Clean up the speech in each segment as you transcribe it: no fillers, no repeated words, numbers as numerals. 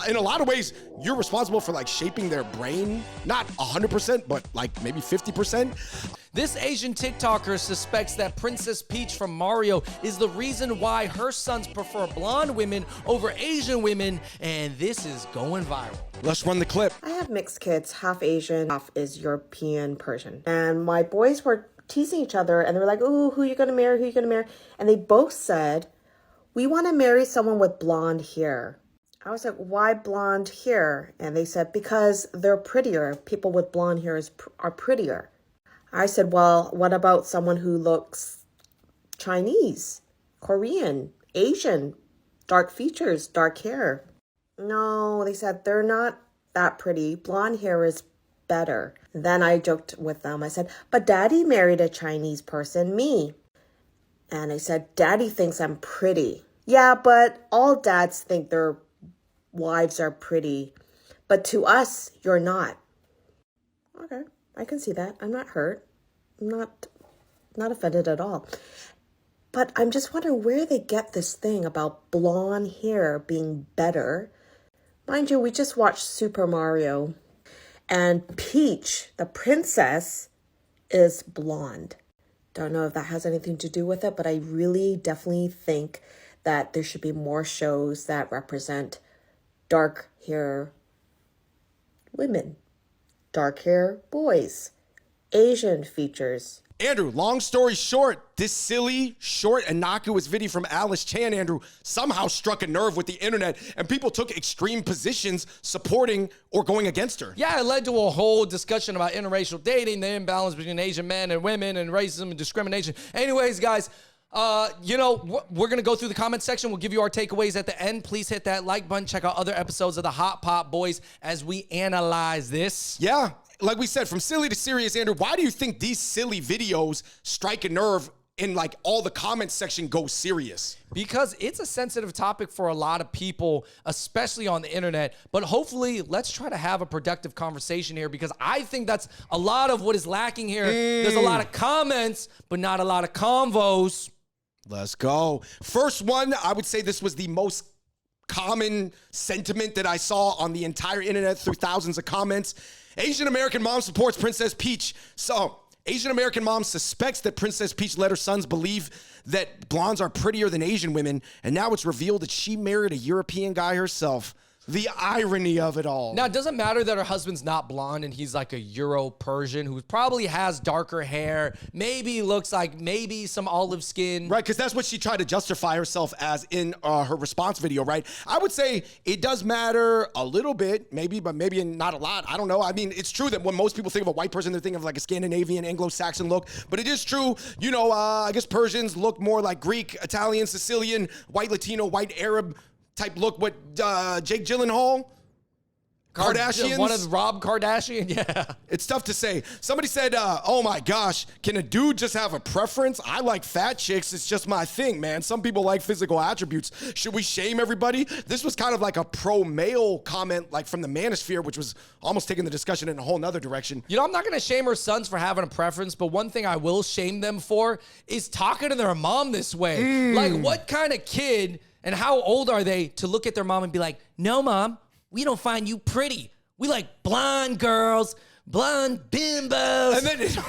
in a lot of ways, you're responsible for like shaping their brain, not 100%, but like maybe 50%. This Asian TikToker suspects that Princess Peach from Mario is the reason why her sons prefer blonde women over Asian women, and this is going viral. Let's run the clip. I have mixed kids, half Asian, half is European Persian. And my boys were teasing each other, and they were like, ooh, who are you going to marry, who are you going to marry? And they both said, we want to marry someone with blonde hair. I was like, why blonde hair? And they said, because they're prettier. People with blonde hair are prettier. I said, well, what about someone who looks Chinese, Korean, Asian, dark features, dark hair? No, they said, they're not that pretty. Blonde hair is better. Then I joked with them. I said, but Daddy married a Chinese person, me. And I said, Daddy thinks I'm pretty. Yeah, but all dads think their wives are pretty. But to us, you're not. Okay. I can see that. I'm not hurt. I'm not offended at all. But I'm just wondering where they get this thing about blonde hair being better. Mind you, we just watched Super Mario. And Peach, the princess, is blonde. Don't know if that has anything to do with it, but I really definitely think that there should be more shows that represent dark hair women. Dark hair boys, Asian features. Andrew, long story short, this silly, short, innocuous video from Alice Chan, Andrew, somehow struck a nerve with the internet, and people took extreme positions supporting or going against her. Yeah, it led to a whole discussion about interracial dating, the imbalance between Asian men and women, and racism and discrimination. Anyways, guys, we're going to go through the comment section. We'll give you our takeaways at the end. Please hit that like button. Check out other episodes of the Hot Pot Boys as we analyze this. Yeah, like we said, from silly to serious, Andrew, why do you think these silly videos strike a nerve and like all the comment section goes serious? Because it's a sensitive topic for a lot of people, especially on the internet. But hopefully, let's try to have a productive conversation here, because I think that's a lot of what is lacking here. There's a lot of comments, but not a lot of convos. Let's go. First one, I would say this was the most common sentiment that I saw on the entire internet through thousands of comments. Asian American mom supports Princess Peach. So, Asian American mom suspects that Princess Peach let her sons believe that blondes are prettier than Asian women, and now it's revealed that she married a European guy herself. The irony of it all. Now, it doesn't matter that her husband's not blonde and he's like a Euro-Persian who probably has darker hair, maybe looks like maybe some olive skin. Right, because that's what she tried to justify herself as in her response video, right? I would say it does matter a little bit, maybe, but maybe not a lot. I don't know. I mean, it's true that when most people think of a white person, they're thinking of like a Scandinavian, Anglo-Saxon look. But it is true, I guess Persians look more like Greek, Italian, Sicilian, white Latino, white Arab type look. What Jake Gyllenhaal, Kardashians, one of Rob Kardashian. Yeah, it's tough to say. Somebody said, "Oh my gosh, can a dude just have a preference? I like fat chicks. It's just my thing, man. Some people like physical attributes. Should we shame everybody?" This was kind of like a pro-male comment, like from the manosphere, which was almost taking the discussion in a whole nother direction. I'm not gonna shame her sons for having a preference, but one thing I will shame them for is talking to their mom this way. Like, what kind of kid? And how old are they to look at their mom and be like, no, mom, we don't find you pretty. We like blonde girls, blonde bimbos. And then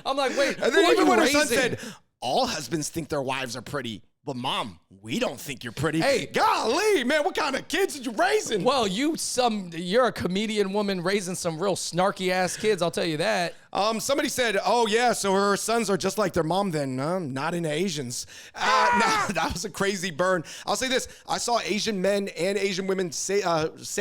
I'm like, wait, and then even when her son said, all husbands think their wives are pretty. But mom, we don't think you're pretty. Hey, golly, man, what kind of kids did you raising? Well, you're a comedian woman raising some real snarky ass kids, I'll tell you that. Somebody said, oh yeah, so her sons are just like their mom then. Not into Asians. No, that was a crazy burn. I'll say this, I saw Asian men and Asian women say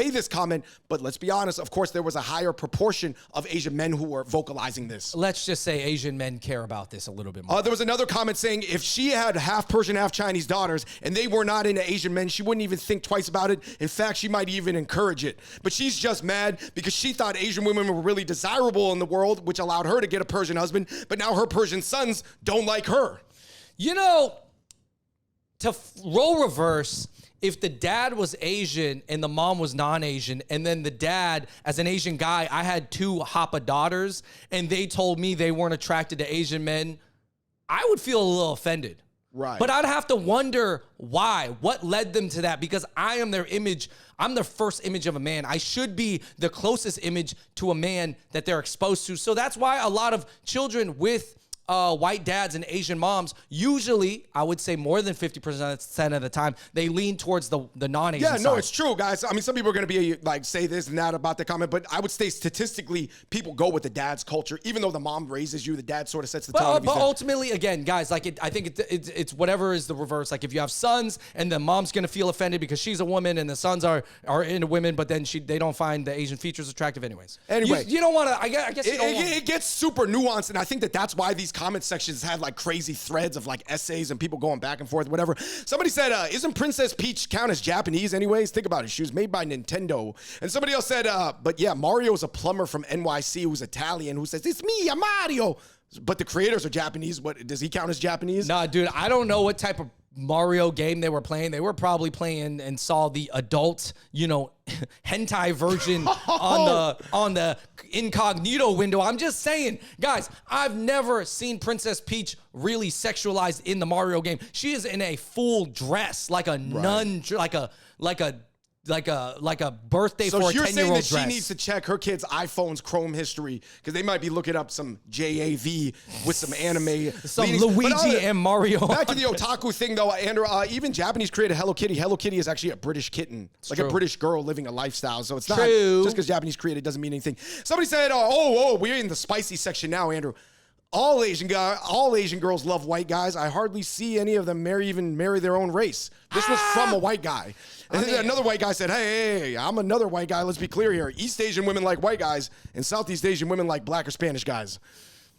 this comment, but let's be honest, of course, there was a higher proportion of Asian men who were vocalizing this. Let's just say Asian men care about this a little bit more. There was another comment saying if she had half Persian, half Chinese daughters, and they were not into Asian men, she wouldn't even think twice about it. In fact, she might even encourage it. But she's just mad because she thought Asian women were really desirable in the world, which allowed her to get a Persian husband, but now her Persian sons don't like her. To role reverse, if the dad was Asian and the mom was non-Asian, and then the dad, as an Asian guy, I had two Hapa daughters, and they told me they weren't attracted to Asian men, I would feel a little offended. Right. But I'd have to wonder why, what led them to that, because I am their image. I'm their first image of a man. I should be the closest image to a man that they're exposed to. So that's why a lot of children with white dads and Asian moms, usually, I would say more than 50% of the time, they lean towards the non-Asian side. Yeah, no, it's true, guys. I mean, some people are going to be like, say this and that about the comment, but I would say statistically, people go with the dad's culture. Even though the mom raises you, the dad sort of sets the tone. But ultimately, again, guys, like I think it's whatever is the reverse. Like if you have sons and the mom's going to feel offended because she's a woman and the sons are into women, but then they don't find the Asian features attractive anyways. Anyway. You don't want to, I guess you don't want it gets super nuanced, and I think that's why these comment sections have like crazy threads of like essays and people going back and forth, whatever. Somebody said, isn't Princess Peach count as Japanese anyways? Think about it. She was made by Nintendo. And somebody else said, but yeah, Mario's a plumber from NYC who's Italian who says, it's me, I'm Mario. But the creators are Japanese. What does he count as Japanese? Nah, dude, I don't know what type of Mario game they were playing. They were probably playing and saw the adult, hentai version on the incognito window. I'm just saying, guys, I've never seen Princess Peach really sexualized in the Mario game. She is in a full dress, like a nun, like a birthday for a 10-year-old dress. So you're saying that she needs to check her kid's iPhone's Chrome history because they might be looking up some JAV with some anime. Some Luigi and Mario. Back to the otaku thing, though, Andrew. Even Japanese created Hello Kitty. Hello Kitty is actually a British kitten. It's like a British girl living a lifestyle. So it's not just because Japanese created doesn't mean anything. Somebody said, we're in the spicy section now, Andrew. All Asian girls love white guys. I hardly see any of them marry their own race. This was from a white guy. And then another white guy said, hey, I'm another white guy. Let's be clear here. East Asian women like white guys, and Southeast Asian women like black or Spanish guys.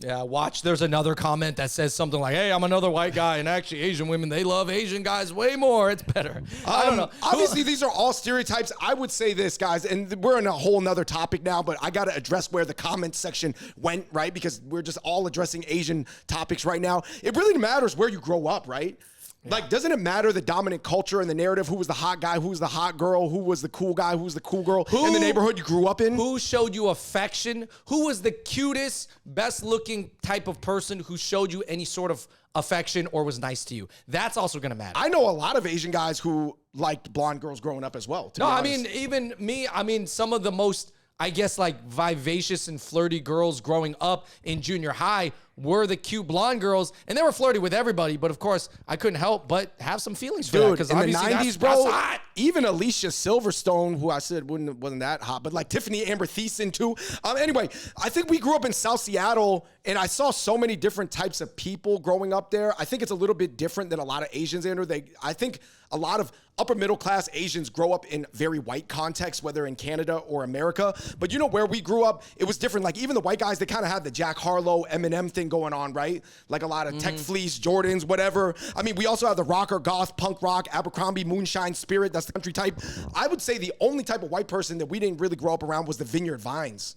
Yeah, watch. There's another comment that says something like, hey, I'm another white guy, and actually Asian women, they love Asian guys way more. It's better. I don't know. Obviously, these are all stereotypes. I would say this, guys, and we're in a whole nother topic now, but I got to address where the comment section went, right? Because we're just all addressing Asian topics right now. It really matters where you grow up, right? Yeah. Like, doesn't it matter the dominant culture and the narrative? Who was the hot guy? Who was the hot girl? Who was the cool guy? Who was the cool girl in the neighborhood you grew up in? Who showed you affection? Who was the cutest, best-looking type of person who showed you any sort of affection or was nice to you? That's also going to matter. I know a lot of Asian guys who liked blonde girls growing up as well. No, I mean, even me, some of the most, I guess, like vivacious and flirty girls growing up in junior high were the cute blonde girls, and they were flirty with everybody. But of course, I couldn't help but have some feelings for that because in the obviously 90s, that's bro. hot. Even Alicia Silverstone, who I said wasn't that hot, but like Tiffany Amber Thiessen too. Anyway, I think we grew up in South Seattle, and I saw so many different types of people growing up there. I think it's a little bit different than a lot of Asians, Andrew. I think a lot of upper middle class Asians grow up in very white contexts, whether in Canada or America. But where we grew up, it was different. Like even the white guys, they kind of had the Jack Harlow, Eminem thing going on, right? Like a lot of Tech Fleece, Jordans, whatever. I mean, we also have the rocker, goth, punk rock, Abercrombie, moonshine, spirit. That's the country type. I would say the only type of white person that we didn't really grow up around was the Vineyard Vines.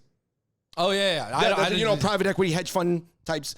Oh yeah. Private equity, hedge fund types.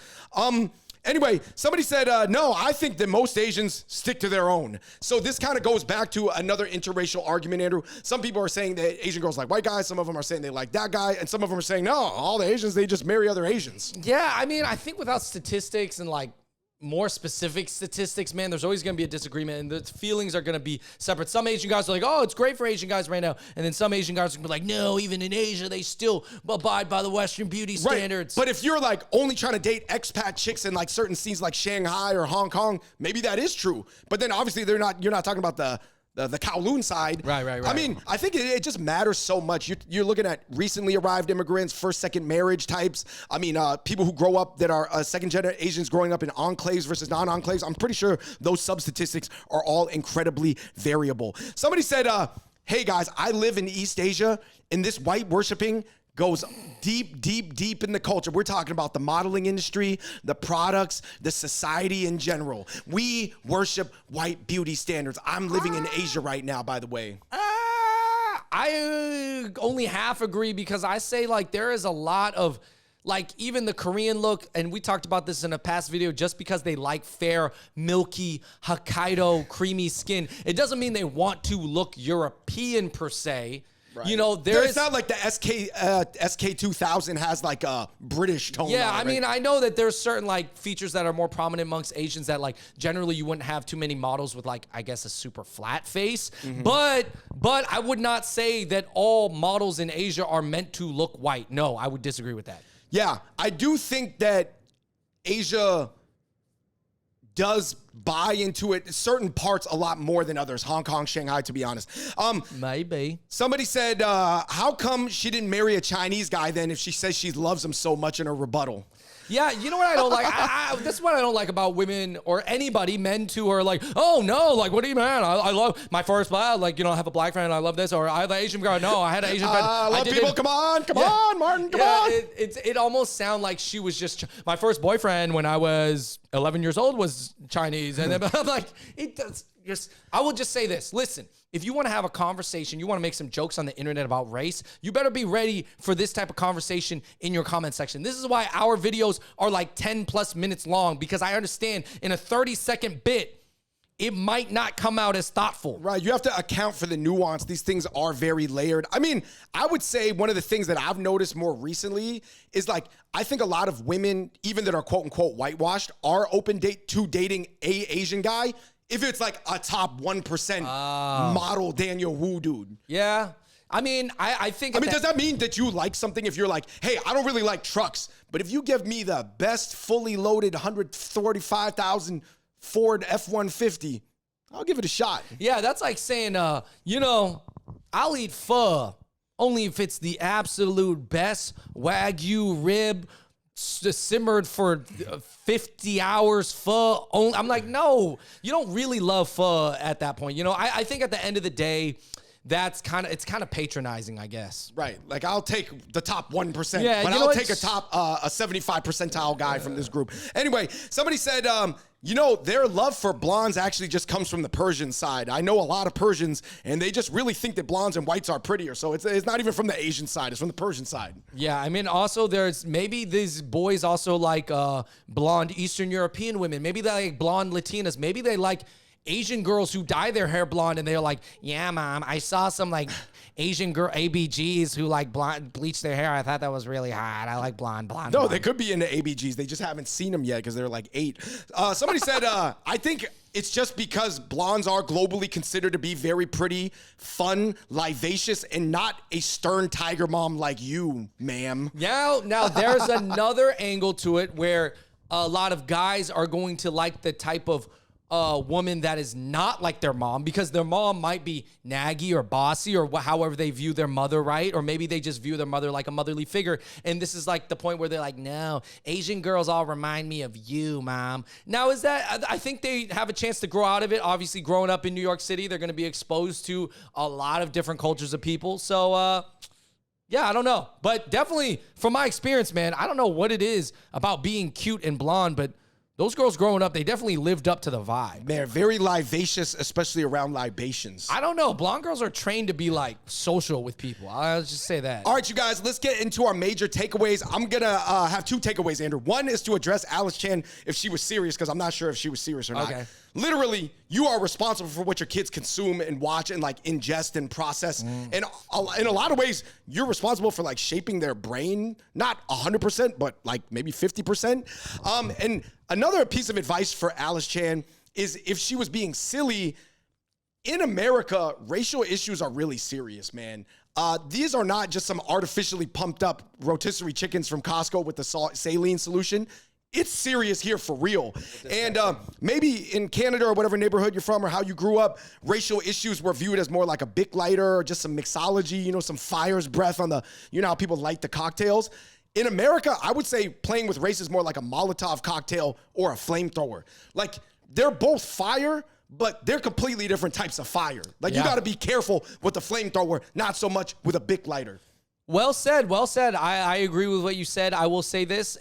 Anyway, somebody said, no, I think that most Asians stick to their own. So this kind of goes back to another interracial argument, Andrew. Some people are saying that Asian girls like white guys. Some of them are saying they like that guy. And some of them are saying, no, all the Asians, they just marry other Asians. Yeah, I think without statistics and like more specific statistics, man, there's always going to be a disagreement and the feelings are going to be separate. Some Asian guys are like, oh, it's great for Asian guys right now. And then some Asian guys are going to be like, no, even in Asia, they still abide by the Western beauty standards. But if you're like only trying to date expat chicks in like certain scenes like Shanghai or Hong Kong, maybe that is true. But then obviously you're not talking about the Kowloon side. Right. I mean, I think it just matters so much. You're looking at recently arrived immigrants, first, second marriage types. I mean, people who grow up that are second-gen Asians growing up in enclaves versus non-enclaves. I'm pretty sure those sub-statistics are all incredibly variable. Somebody said, hey, guys, I live in East Asia, and this white worshiping goes deep in the culture. We're talking about the modeling industry, the products, the society in general. We worship white beauty standards. I'm living in Asia right now, by the way. I only half agree because I say like there is a lot of like even the Korean look, and we talked about this in a past video, just because they like fair, milky, Hokkaido, creamy skin, it doesn't mean they want to look European per se. You know, it's not like the SK2000 has like a British tone. Yeah, on it, I mean, I know that there's certain like features that are more prominent amongst Asians that like generally you wouldn't have too many models with like, I guess, a super flat face. But I would not say that all models in Asia are meant to look white. No, I would disagree with that. Yeah, I do think that Asia does buy into it, certain parts a lot more than others. Hong Kong, Shanghai, to be honest. Maybe. Somebody said, how come she didn't marry a Chinese guy then if she says she loves him so much in her rebuttal? Yeah, you know what I don't like? That's what I don't like about women or anybody, men too, are like, oh no, like, what do you mean? I love my first black, like, you know, I have a black friend, I love this, or I have an Asian girl. No, I had an Asian friend. I love people, come on, Martin, come on. It almost sounded like she was just, my first boyfriend when I was 11 years old was Chinese. And then I'm like, it does just, I will just say this, listen. If you want to have a conversation, you want to make some jokes on the internet about race, you better be ready for this type of conversation in your comment section. This is why our videos are like 10 plus minutes long, because I understand in a 30-second bit, it might not come out as thoughtful. Right, you have to account for the nuance. These things are very layered. I mean, I would say one of the things that I've noticed more recently is like, I think a lot of women, even that are quote unquote whitewashed, are open to dating a Asian guy. If it's like a top 1% model Daniel Wu dude. Yeah. I mean, I think... does that mean that you like something if you're like, hey, I don't really like trucks, but if you give me the best fully loaded 145,000 Ford F-150, I'll give it a shot. Yeah, that's like saying, you know, I'll eat pho only if it's the absolute best Wagyu rib simmered for 50 hours pho. I'm like, no, you don't really love pho at that point. You know, I think at the end of the day, it's kind of patronizing, I guess. Right. Like, I'll take the top 1%, yeah, but I'll take a 75 percentile guy from this group. Anyway, somebody said, you know, their love for blondes actually just comes from the Persian side. I know a lot of Persians, and they just really think that blondes and whites are prettier. So it's not even from the Asian side. It's from the Persian side. Yeah, I mean, also there's maybe these boys also like blonde Eastern European women. Maybe they like blonde Latinas. Maybe they like Asian girls who dye their hair blonde, and they're like, yeah, mom, I saw some like Asian girl ABGs who like blonde bleach their hair. I thought that was really hot. I like blonde. No, blonde. they could be into ABGs. They just haven't seen them yet because they're like 8. Somebody said, I think it's just because blondes are globally considered to be very pretty, fun, vivacious, and not a stern tiger mom like you, ma'am. Now there's another angle to it where a lot of guys are going to like the type of woman that is not like their mom, because their mom might be naggy or bossy or however they view their mother, right? Or maybe they just view their mother like a motherly figure. And this is like the point where they're like, no, Asian girls all remind me of you, mom. Now, is that, I think they have a chance to grow out of it. Obviously, growing up in New York City, they're going to be exposed to a lot of different cultures of people. So, yeah, I don't know. But definitely, from my experience, man, I don't know what it is about being cute and blonde, but those girls growing up, they definitely lived up to the vibe. They're very vivacious, especially around libations. I don't know. Blonde girls are trained to be like social with people. I'll just say that. All right, you guys, let's get into our major takeaways. I'm going to have 2 takeaways, Andrew. One is to address Alice Chan if she was serious, because I'm not sure if she was serious or not. Okay. Literally, you are responsible for what your kids consume and watch and like ingest and process. And in a lot of ways, you're responsible for like shaping their brain, not 100%, but like maybe 50%. And another piece of advice for Alice Chan is if she was being silly, in America, racial issues are really serious, man. These are not just some artificially pumped up rotisserie chickens from Costco with the saline solution. It's serious here for real. And maybe in Canada or whatever neighborhood you're from or how you grew up, racial issues were viewed as more like a Bic lighter or just some mixology, you know, some fire's breath on the, you know how people light the cocktails. In America, I would say playing with race is more like a Molotov cocktail or a flamethrower. Like, they're both fire, but they're completely different types of fire. Like, you got to be careful with the flamethrower, not so much with a Bic lighter. Well said. Well said. I agree with what you said. I will say this.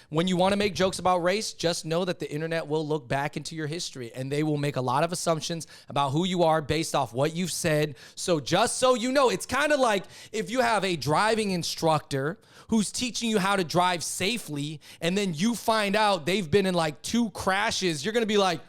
When you want to make jokes about race, just know that the internet will look back into your history and they will make a lot of assumptions about who you are based off what you've said. So just so you know, it's kind of like if you have a driving instructor who's teaching you how to drive safely and then you find out they've been in like 2 crashes, you're going to be like,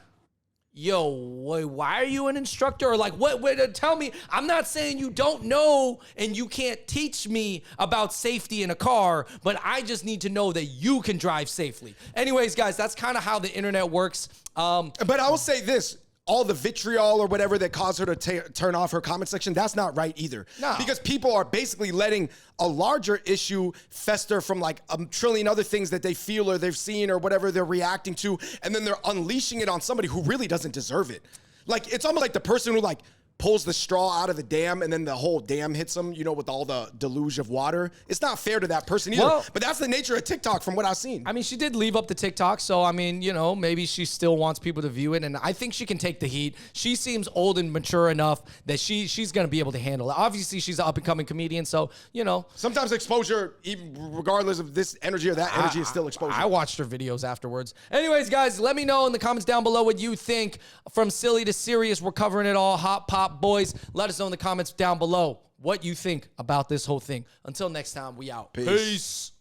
yo, why are you an instructor? Or like, what, tell me. I'm not saying you don't know and you can't teach me about safety in a car, but I just need to know that you can drive safely. Anyways, guys, that's kind of how the internet works. But I will say this. All the vitriol or whatever that caused her to turn off her comment section, that's not right either. No. Because people are basically letting a larger issue fester from like a trillion other things that they feel or they've seen or whatever they're reacting to, and then they're unleashing it on somebody who really doesn't deserve it. Like, it's almost like the person who like pulls the straw out of the dam and then the whole dam hits them, you know, with all the deluge of water. It's not fair to that person either. Well, but that's the nature of TikTok from what I've seen. I mean, she did leave up the TikTok, so I mean, you know, maybe she still wants people to view it, and I think she can take the heat. She seems old and mature enough that she's gonna be able to handle it. Obviously, she's an up-and-coming comedian, so, you know. Sometimes exposure, even regardless of this energy or that energy, is still exposure. I watched her videos afterwards. Anyways, guys, let me know in the comments down below what you think. From silly to serious, we're covering it all. Hot Pop Boys. Let us know in the comments down below what you think about this whole thing. Until next time, we out. Peace.